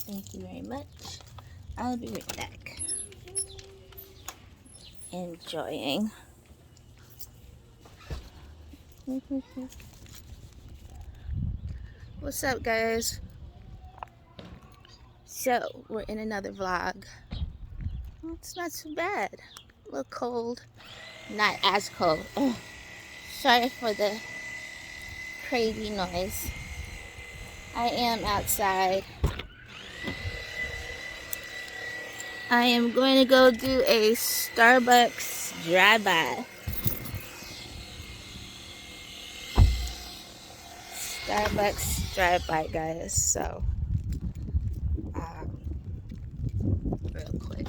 Thank you very much. I'll be right back. Enjoying. What's up, guys? So, we're in another vlog. Well, it's not too bad. A little cold. Not as cold. Ugh. Sorry for the crazy noise. I am outside. I am going to go do a Starbucks drive-by. Starbucks drive-by, guys. So, real quick.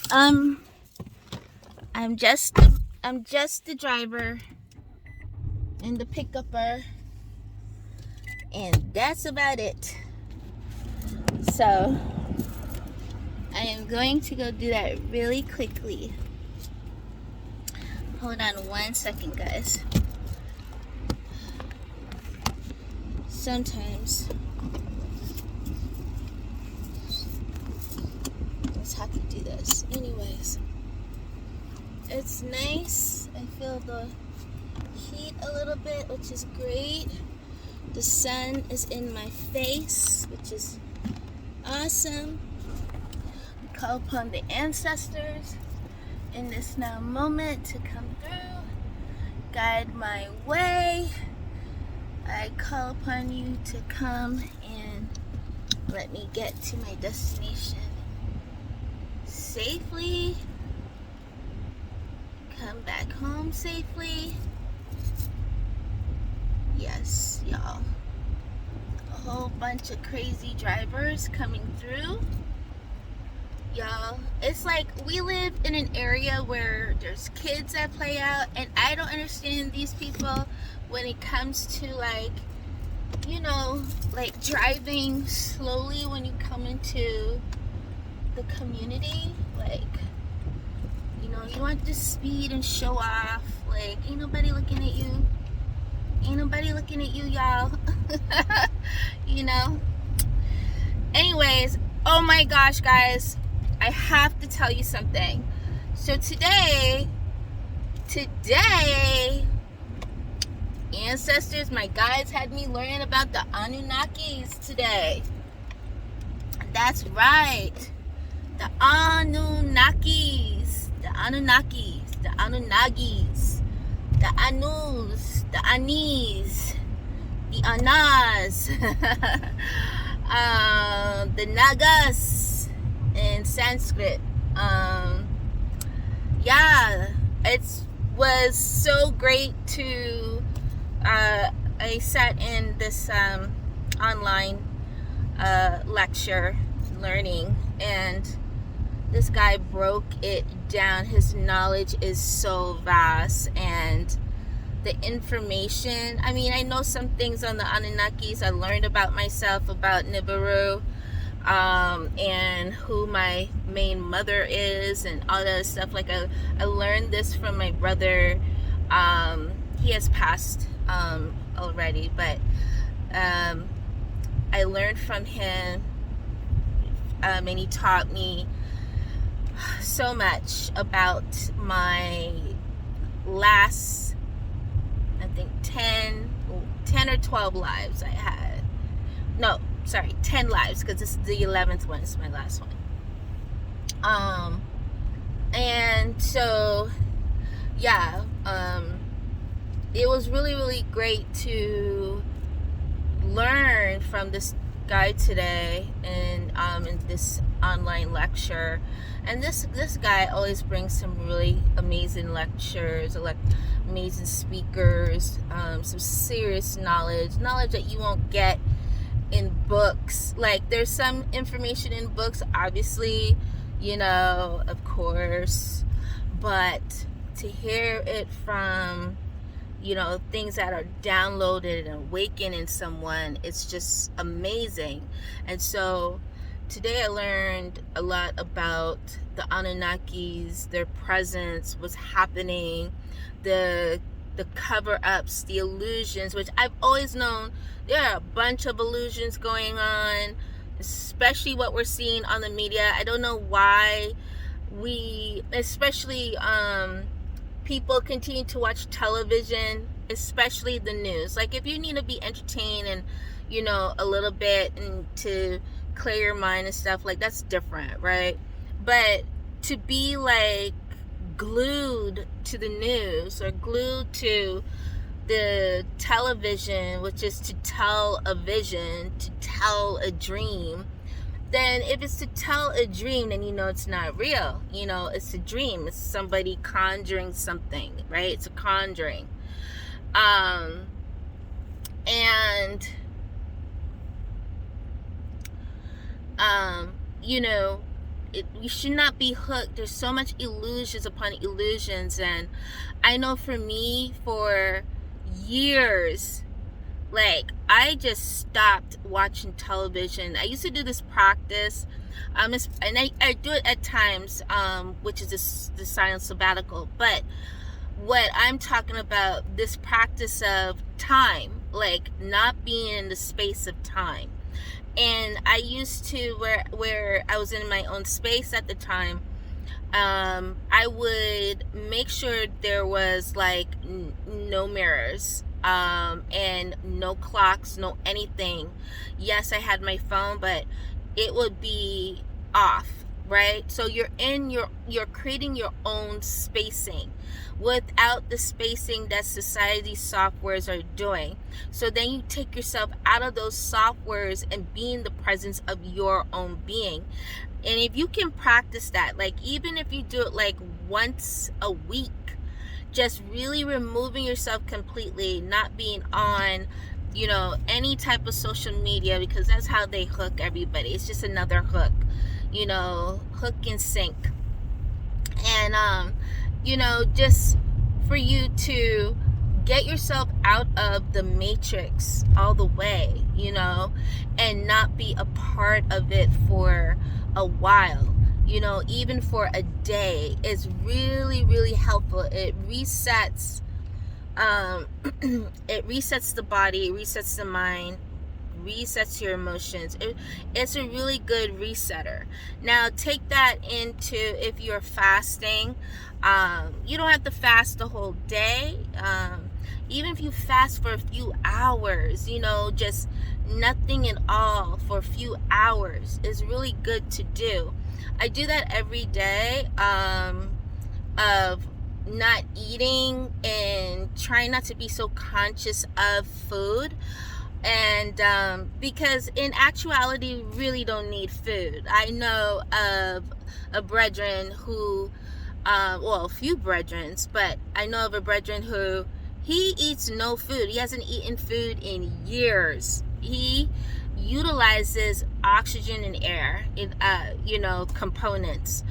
I'm just the driver and the pickupper, and that's about it. So I am going to go do that really quickly. Hold on 1 second, guys. Sometimes it's hard to do this. Anyways, it's nice. I feel the heat a little bit, which is great. The sun is in my face, which is awesome. We call upon the ancestors in this now moment to come through, guide my way. I call upon you to come and let me get to my destination safely, come back home safely. Yes, y'all. A whole bunch of crazy drivers coming through. Y'all, it's like we live in an area where there's kids that play out, and I don't understand these people when it comes to, like, you know, like driving slowly when you come into the community. Like, you know, you want to speed and show off. Like, ain't nobody looking at you. Ain't nobody looking at you, y'all. You know? Anyways, oh my gosh, guys. I have to tell you something. So today, ancestors, my guides had me learning about the Annunakis today. That's right. The Annunakis. The Anunnakis. The Anunnagis. The Anus. The Anis. The Anas. The Nagas in Sanskrit. Yeah, it was so great to I sat in this online lecture learning, and this guy broke it down. His knowledge is so vast, and the information, I mean, I know some things on the Anunnakis. I learned about myself, about Nibiru, and who my main mother is, and all that stuff. Like, I learned this from my brother. He has passed already, but I learned from him, and he taught me so much about my last, I think 10 or 12 lives I had. No, sorry, 10 lives, because this is the 11th one. It's my last one. And so, yeah, it was really, really great to learn from this guy today in this online lecture. And this guy always brings some really amazing lectures, amazing speakers, some serious knowledge that you won't get in books. Like, there's some information in books, obviously, you know, of course, but to hear it from, you know, things that are downloaded and awakened in someone, it's just amazing. And so today I learned a lot about the Anunnakis, their presence, what's happening, the the cover-ups, the illusions, which I've always known there are a bunch of illusions going on, especially what we're seeing on the media. I don't know why especially people continue to watch television, especially the news. Like, if you need to be entertained and, a little bit, and to clear your mind and stuff, like, that's different, right? But to be like glued to the news or glued to the television, which is to tell a vision, to tell a dream, then if it's to tell a dream, then it's not real. It's a dream. It's somebody conjuring something, right? It's a conjuring. You should not be hooked. There's so much illusions upon illusions. And I know for me, for years, like, I just stopped watching television. I used to do this practice, and I do it at times, which is the silent sabbatical. But what I'm talking about, this practice of time, like not being in the space of time. And I used to, where I was in my own space at the time, I would make sure there was like no mirrors, and no clocks, no anything. Yes, I had my phone, but it would be off, right? So you're creating your own spacing without the spacing that society softwares are doing. So then you take yourself out of those softwares and be in the presence of your own being. And if you can practice that, like, even if you do it like once a week, just really removing yourself completely, not being on, any type of social media, because that's how they hook everybody. It's just another hook, hook and sink. And, just for you to get yourself out of the matrix all the way, and not be a part of it for a while. Even for a day, is really, really helpful. It resets, it resets the body, it resets the mind, resets your emotions. It's a really good resetter. Now, take that into, if you're fasting, you don't have to fast the whole day. Even if you fast for a few hours, just nothing at all for a few hours is really good to do. I do that every day, of not eating and trying not to be so conscious of food. And because in actuality, we really don't need food. I know of a brethren who, a few brethrens, but I know of a brethren who, he eats no food. He hasn't eaten food in years. He utilizes oxygen and air, components,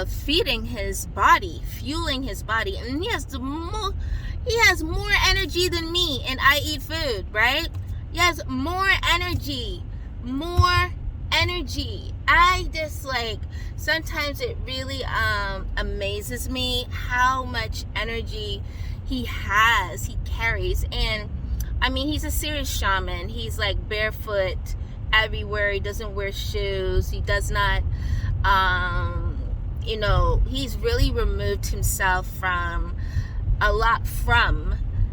feeding his body, fueling his body, and he has more energy than me, and I eat food, right? He has more energy. I just, like, sometimes it really amazes me how much energy he carries. And I mean, he's a serious shaman. He's like barefoot everywhere. He doesn't wear shoes. He does not, he's really removed himself from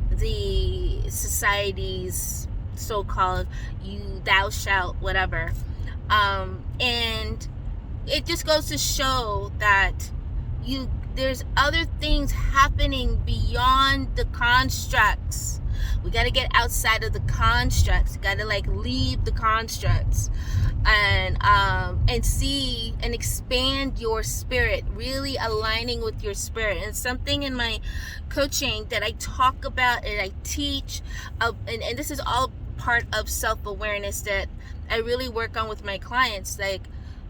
the society's so-called thou shalt whatever. And it just goes to show that there's other things happening beyond the constructs. We got to get outside of the constructs. We got to leave the constructs and see and expand your spirit, really aligning with your spirit. And something in my coaching that I talk about and I teach, and this is all part of self-awareness that I really work on with my clients. Like,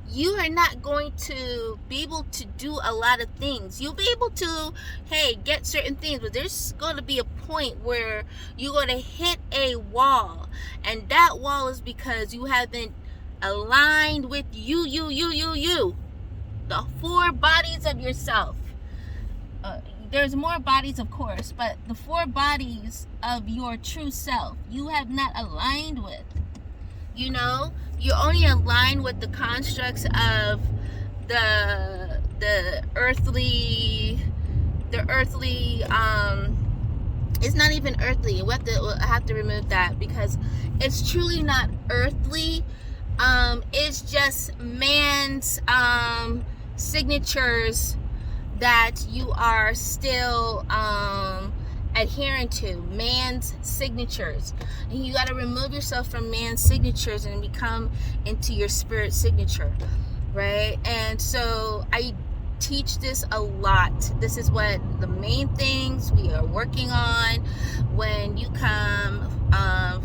you are not going to be able to do a lot of things. You'll be able to, get certain things, but there's going to be a point where you're going to hit a wall. And that wall is because you haven't aligned with you. The four bodies of yourself. You there's more bodies, of course, but the 4 bodies of your true self, you have not aligned with. You know, you only align with the constructs of the earthly, it's not even earthly. I have to remove that because it's truly not earthly. It's just man's signatures that you are still adhering to, man's signatures. And you got to remove yourself from man's signatures and become into your spirit signature, right? And so I teach this a lot. This is what the main things we are working on when you come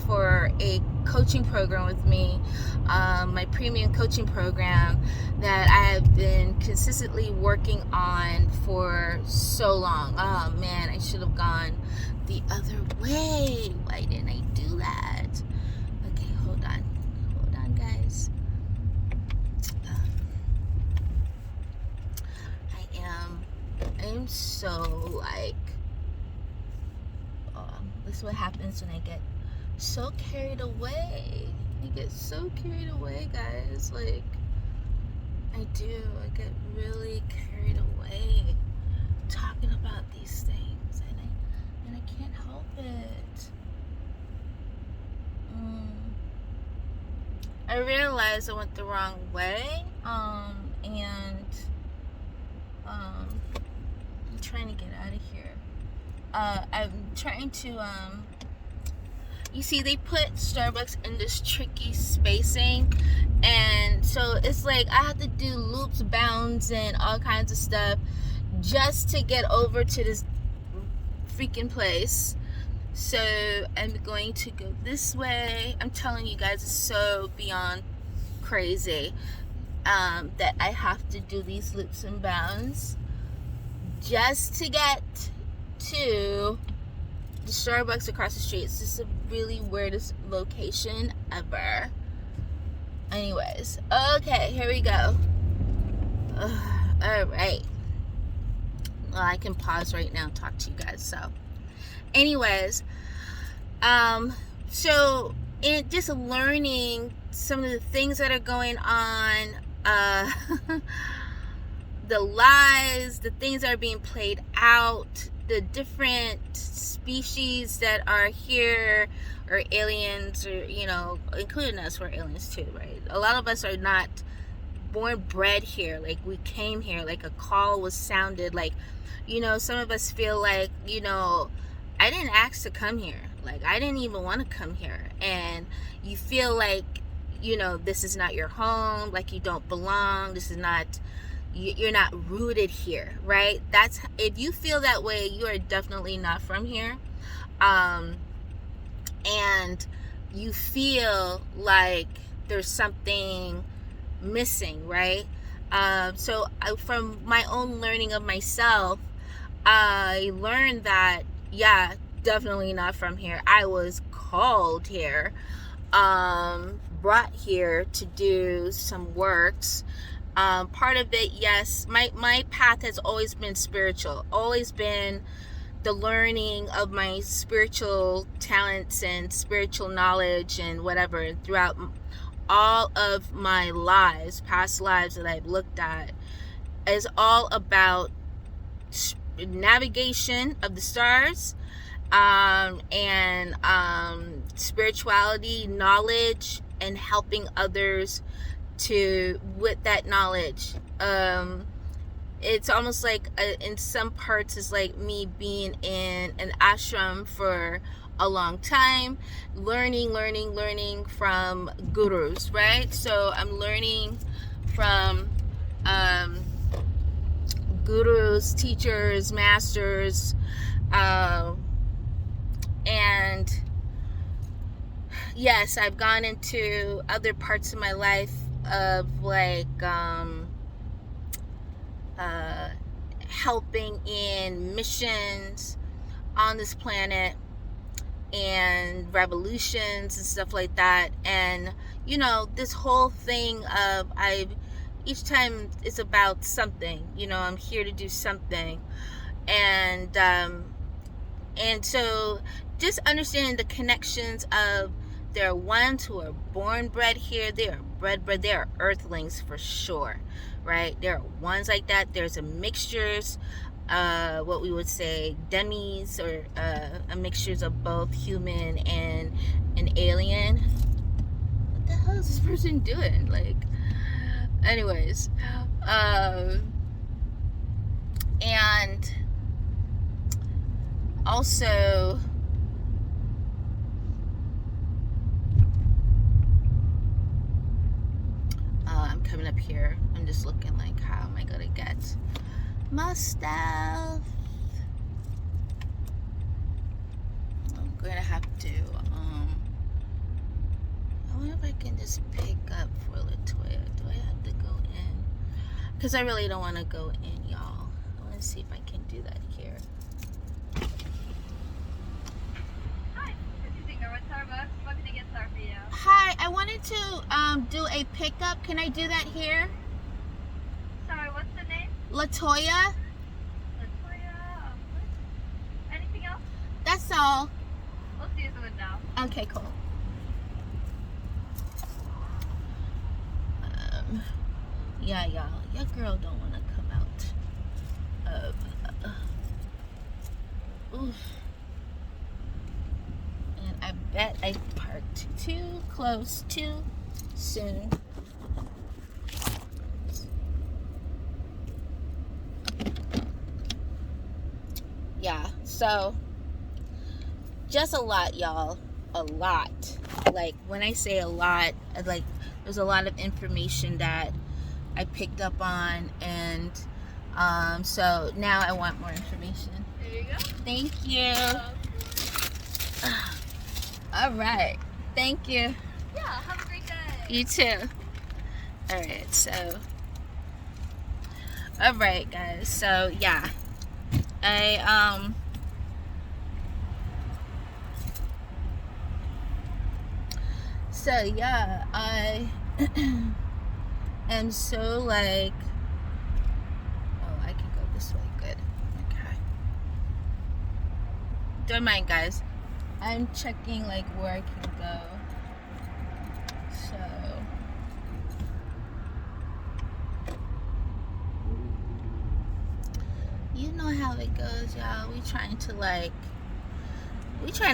for a coaching program with me, my premium coaching program that I have been consistently working on for so long. Oh man, I should have gone the other way. Why didn't I do that? Okay, hold on guys. I'm so like, this is what happens when I get so carried away. I get so carried away, guys. Like, I get really carried away talking about these things, and I can't help it. I realized I went the wrong way, and I'm trying to get out of here. I'm trying to, you see, they put Starbucks in this tricky spacing, and so it's like I have to do loops, bounds, and all kinds of stuff just to get over to this freaking place. So I'm going to go this way. I'm telling you guys, it's so beyond crazy that I have to do these loops and bounds just to get to the Starbucks across the street. It's just the really weirdest location ever. Anyways, okay, here we go. All right. Well, I can pause right now and talk to you guys. So, anyways, so in just learning some of the things that are going on, the lies, the things that are being played out, the different species that are here, or aliens, or, you know, including us, we're aliens too, right? A lot of us are not bred here. Like, we came here, like a call was sounded, like, you know, some of us feel like, you know, I didn't ask to come here. Like, I didn't even want to come here. And you feel like, you know, this is not your home, like you don't belong, this is not, you're not rooted here, right? That's, if you feel that way, you are definitely not from here. And you feel like there's something missing, right? So from my own learning of myself, I learned that, yeah, definitely not from here. I was called here, brought here to do some works. Part of it, yes, my path has always been spiritual, always been the learning of my spiritual talents and spiritual knowledge and whatever. And throughout all of my lives, past lives that I've looked at, is all about navigation of the stars, and spirituality, knowledge, and helping others with that knowledge. It's almost like, in some parts, it's like me being in an ashram for a long time, learning from gurus, right? So I'm learning from gurus, teachers, masters, and yes, I've gone into other parts of my life of like helping in missions on this planet and revolutions and stuff like that. And you know, this whole thing of each time it's about something, you know, I'm here to do something. And so just understanding the connections of, there are ones who are born bred here, they are bred, they are earthlings for sure, right? There are ones like that. There's a mixtures, what we would say demis, or a mixtures of both human and an alien. What the hell is this person doing? Like, anyways, and also I'm coming up here. I'm just looking like, how am I gonna get my stuff? I'm gonna have to I wonder if I can just pick up for Latoya. Do I have to go in? Because I really don't want to go in, y'all. I want to see if I can do that here. Hi, this is Inger with Starbucks. What can I get started for you? Hi, I wanted to do a pickup. Can I do that here? Sorry, what's the name? Latoya? Latoya. Anything else? That's all. We'll see you at the window. Okay, cool. Yeah, y'all. Your girl don't want to come out. Oof. And I bet I parked too close too soon. Yeah, so just a lot, y'all. A lot. Like, when I say a lot, like, there's a lot of information that I picked up on, and so now I want more information. There you go. Thank you. All right. Thank you. Yeah, have a great day. You too. All right. So, all right, guys. So yeah, So yeah, I am so like, oh, I can go this way. Good. Okay. Don't mind, guys. I'm checking like where I can go. So you know how it goes, y'all. We trying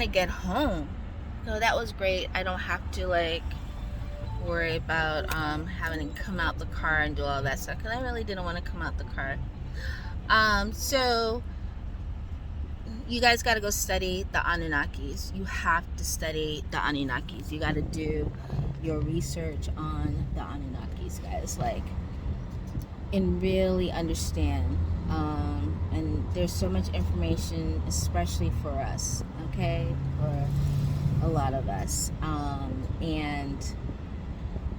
to get home. So that was great. I don't have to like worry about having to come out the car and do all that stuff, because I really didn't want to come out the car. So you guys got to go study the Annunakis. You have to study the Annunakis. You got to do your research on the Annunakis, guys, like, and really understand. And there's so much information, especially for us, okay, for a lot of us, and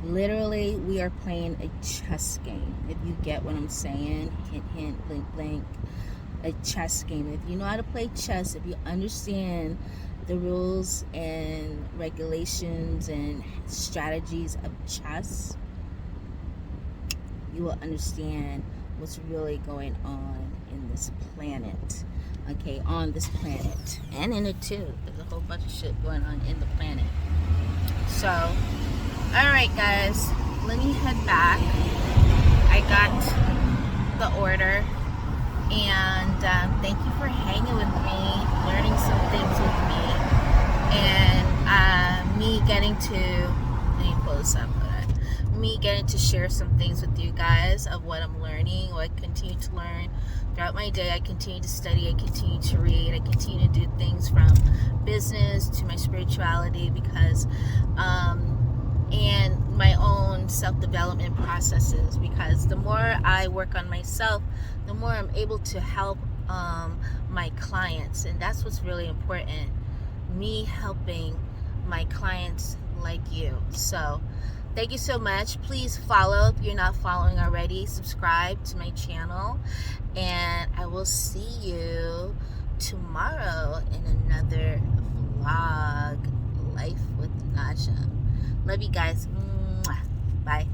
literally we are playing a chess game, if you get what I'm saying. Hint, hint, blink, blink. A chess game. If you know how to play chess, if you understand the rules and regulations and strategies of chess, you will understand what's really going on in this planet. Okay, on this planet, and in it too. There's a whole bunch of shit going on in the planet. So, all right, guys, let me head back. I got the order, and thank you for hanging with me, learning some things with me, and me getting to, let me pull this up. Me getting to share some things with you guys of what I'm learning, or I continue to learn throughout my day. I continue to study, I continue to read, I continue to do things from business to my spirituality, because and my own self-development processes, because the more I work on myself, the more I'm able to help my clients, and that's what's really important, me helping my clients like you. So thank you so much. Please follow if you're not following already. Subscribe to my channel. And I will see you tomorrow in another vlog. Life with Najaam. Love you guys. Mwah. Bye.